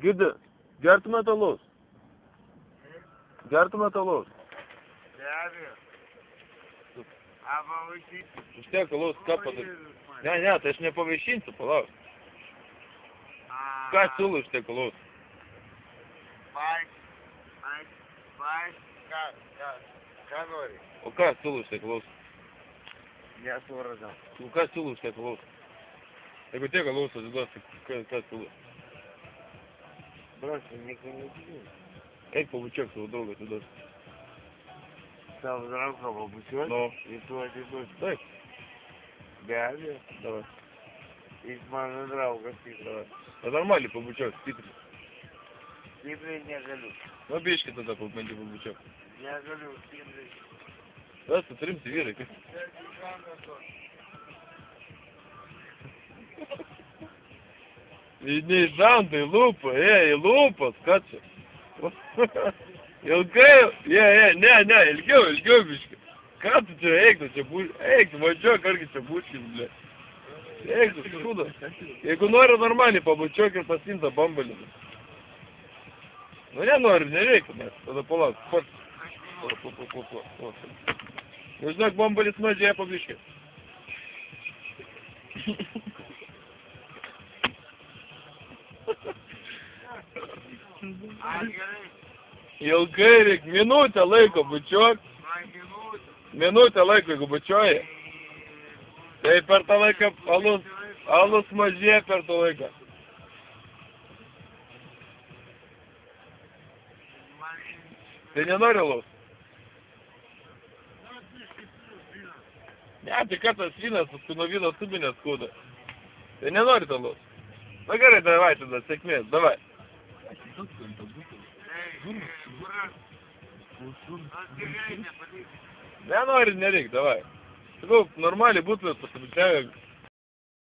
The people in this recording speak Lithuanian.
Girdi. Gertume talos. Gertume talos. Be abejo. Arba vaikyti. Užteko talos, ką padaryti? Ne, tai aš nepavaišinsiu, palauk. Ką siūlau iš tiek talos? Ką nori? O ką siūlau iš tiek talos? Nesupratau. Ką siūlau iš tiek talos? Jeigu tiek talos atiduos, tai ką siūlau? Brasi, nieko nežinau. Eik pabučiuok savo draugą atiduos. Savo draugą pabučiuoti? Nu. Ir tu atiduosi? Taip. Be abejo. Davai. Jis mano draugas tikrai. Tai normaliai pabučiuok, stipriai. Stipriai negaliu. Nu, biškį tada pabandy pabučiuok. Negaliu stipriai. Tas, tu rimti vyrai, kaip? Ne į žandą, į lūpą, į lūpas, ką čia? Ilgai, ne, ilgiau biškį. Ką tu čia, eik, važiuok, argi čia buškis, ble. Eik, tu šūda. Jeigu nori normaliai pabučiuok ir pasimta bambalį. Nu, nenori, nereikia, nes tada palauk, pats. Nu, žinok, bambalis mažėja pabiškį. Ilgai reik, minutę laiko bučiuok. Minutę laiko, jeigu bučiuoji. Tai per tą laiką alus mažėja per tą laiką. Tai nenori alus? Ne, tai kartas vynas, paskui nuo vyno subinės skauda. Tai nenori alus? Na gerai, davai tada, sėkmės, davai. Nenori, nereik, davai. Sakau, normaliai būtumės pasibučiavę.